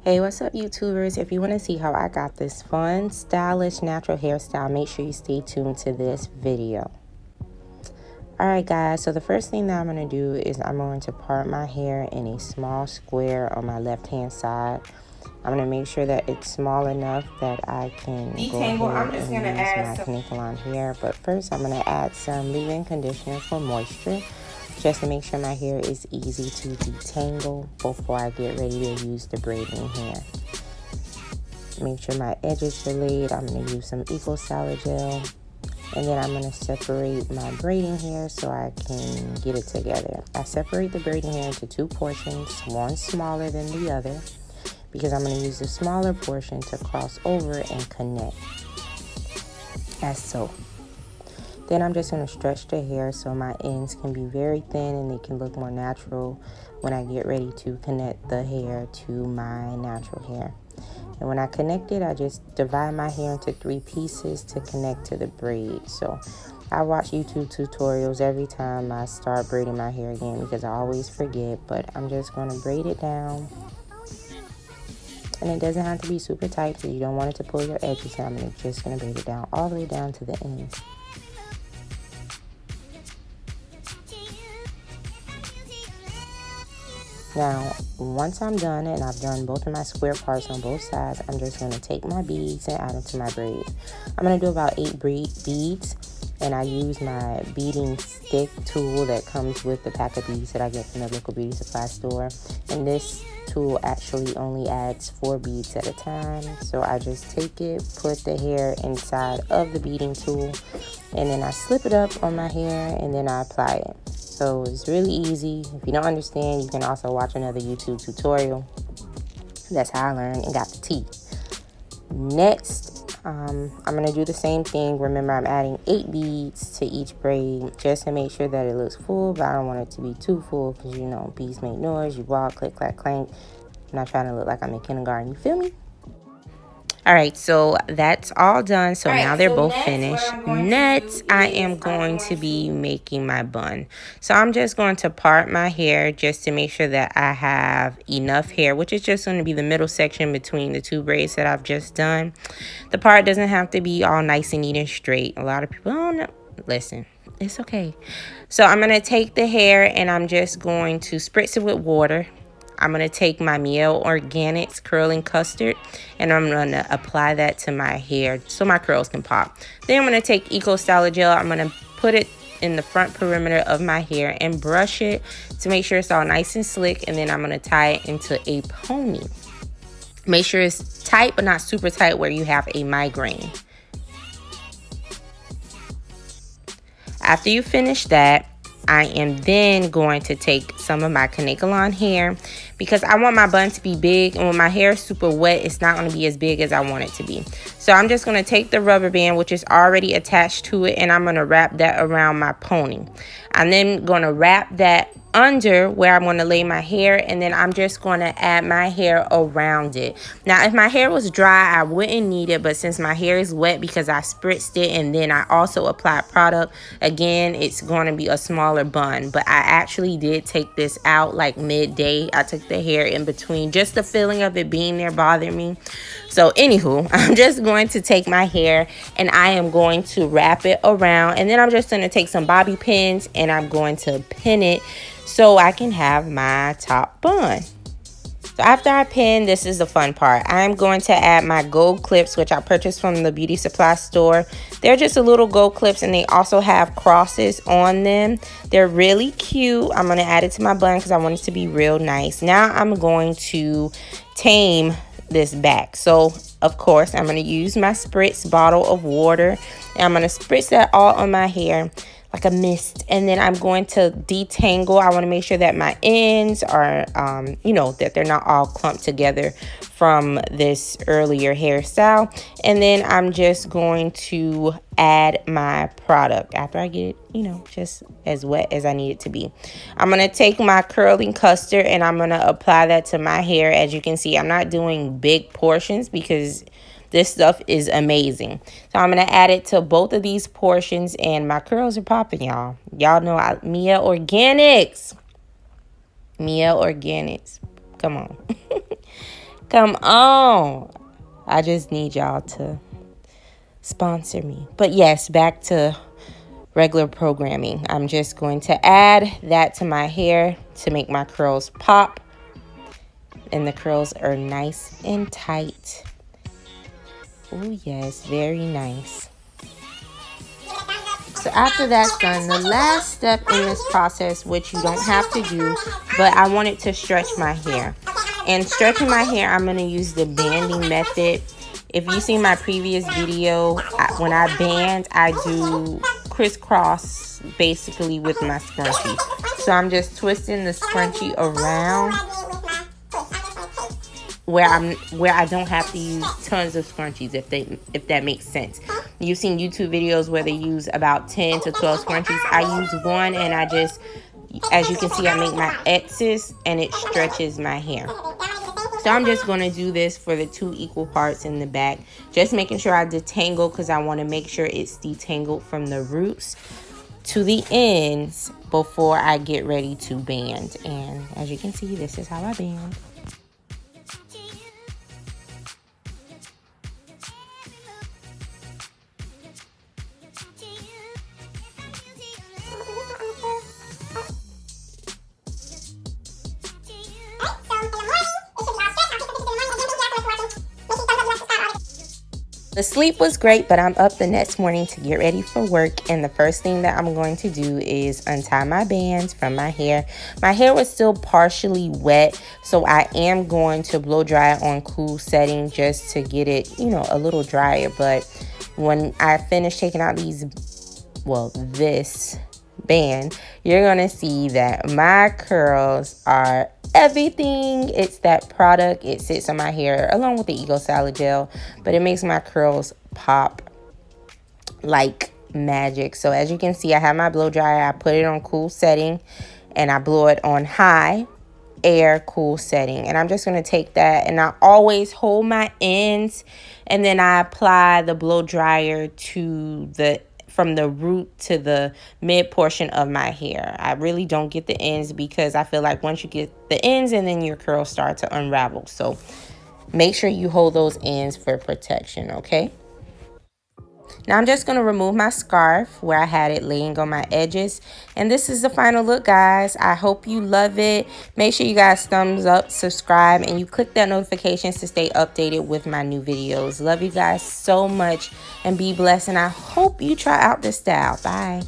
Hey, what's up, YouTubers? If you want to see how I got this fun, stylish, natural hairstyle, make sure you stay tuned to this video. Alright guys, so the first thing that I'm going to do is I'm going to part my hair in a small square on my left hand side. I'm going to make sure that it's small enough that I can go ahead and use my Canicolon hair. But first I'm going to add some leave-in conditioner for moisture, just to make sure my hair is easy to detangle before I get ready to use the braiding hair. Make sure my edges are laid. I'm going to use some Hairstyle gel. And then I'm going to separate my braiding hair so I can get it together. I separate the braiding hair into two portions, one smaller than the other, because I'm going to use the smaller portion to cross over and connect, as so. Then I'm just going to stretch the hair so my ends can be very thin and they can look more natural when I get ready to connect the hair to my natural hair. And when I connect it, I just divide my hair into 3 pieces to connect to the braid. So I watch YouTube tutorials every time I start braiding my hair again because I always forget. But I'm just going to braid it down. And it doesn't have to be super tight because you don't want it to pull your edges. So I'm just going to braid it down all the way down to the ends. Now, once I'm done and I've done both of my square parts on both sides, I'm just going to take my beads and add them to my braid. I'm going to do about 8 beads, and I use my beading stick tool that comes with the pack of beads that I get from the local beauty supply store. And this tool actually only adds 4 beads at a time. So I just take it, put the hair inside of the beading tool, and then I slip it up on my hair and then I apply it. So it's really easy. If you don't understand, you can also watch another YouTube tutorial. That's how I learned and got the tea. Next, I'm going to do the same thing. Remember, I'm adding 8 beads to each braid just to make sure that it looks full, but I don't want it to be too full because, you know, beads make noise. You walk, click, clack, clank. I'm not trying to look like I'm in kindergarten. You feel me? Alright, so that's all done. So now they're both finished. Next, I am going to be making my bun. So I'm just going to part my hair just to make sure that I have enough hair, which is just going to be the middle section between the 2 braids that I've just done. The part doesn't have to be all nice and neat and straight. A lot of people, oh no, listen, it's okay. So I'm going to take the hair and I'm just going to spritz it with water. I'm going to take my Miel Organics curling custard and I'm going to apply that to my hair so my curls can pop. Then I'm going to take Hairstyle gel. I'm going to put it in the front perimeter of my hair and brush it to make sure it's all nice and slick. And then I'm going to tie it into a pony. Make sure it's tight but not super tight where you have a migraine. After you finish that, I am then going to take some of my Canicolon hair because I want my bun to be big, and when my hair is super wet, it's not going to be as big as I want it to be. So I'm just going to take the rubber band, which is already attached to it, and I'm going to wrap that around my pony. I'm then going to wrap that under where I'm going to lay my hair, and then I'm just going to add my hair around it. Now, if my hair was dry, I wouldn't need it, but since my hair is wet because I spritzed it and then I also applied product, again, it's going to be a smaller bun. But I actually did take this out like midday. I took the hair in between. Just the feeling of it being there bothered me. So anywho, I'm just going to take my hair and I am going to wrap it around, and then I'm just going to take some bobby pins and I'm going to pin it so I can have my top bun. So after I pin, this is the fun part. I'm going to add my gold clips, which I purchased from the beauty supply store. They're just a little gold clips and they also have crosses on them. They're really cute. I'm going to add it to my bun because I want it to be real nice. Now I'm going to tame this back. So of course I'm going to use my spritz bottle of water and I'm going to spritz that all on my hair like a mist, and then I'm going to detangle. I want to make sure that my ends are you know, that they're not all clumped together from this earlier hairstyle. And then I'm just going to add my product after I get it, you know, just as wet as I need it to be. I'm going to take my curling custard and I'm going to apply that to my hair. As you can see, I'm not doing big portions because this stuff is amazing. So I'm going to add it to both of these portions and my curls are popping, y'all. Y'all know Miel Organics. Miel Organics. Come on. Come on. I just need y'all to sponsor me. But yes, back to regular programming. I'm just going to add that to my hair to make my curls pop. And the curls are nice and tight. Oh yes, very nice. So after that's done, the last step in this process, which you don't have to do, but I wanted to stretch my hair. And stretching my hair, I'm going to use the banding method. If you see my previous video, when I band, I do crisscross basically with my scrunchie. So I'm just twisting the scrunchie around where I don't have to use tons of scrunchies, if that makes sense. You've seen YouTube videos where they use about 10 to 12 scrunchies. I use one, and I just, as you can see, I make my X's and it stretches my hair. So I'm just going to do this for the 2 equal parts in the back, just making sure I detangle, because I want to make sure it's detangled from the roots to the ends before I get ready to band. And as you can see, this is how I band. The sleep was great, but I'm up the next morning to get ready for work, and the first thing that I'm going to do is untie my bands from my hair. My hair was still partially wet, so I am going to blow dry it on cool setting just to get it, you know, a little drier. But when I finish taking out this band, you're gonna see that my curls are everything. It's that product. It sits on my hair along with the Ego Salad Gel, but it makes my curls pop like magic. So as you can see, I have my blow dryer. I put it on cool setting, and I blow it on high air cool setting. And I'm just going to take that, and I always hold my ends, and then I apply the blow dryer to from the root to the mid portion of my hair. I really don't get the ends, because I feel like once you get the ends, and then your curls start to unravel. So make sure you hold those ends for protection, okay? Now I'm just going to remove my scarf where I had it laying on my edges. And this is the final look, guys. I hope you love it. Make sure you guys thumbs up, subscribe, and you click that notifications to stay updated with my new videos. Love you guys so much, and be blessed. And I hope you try out this style. Bye.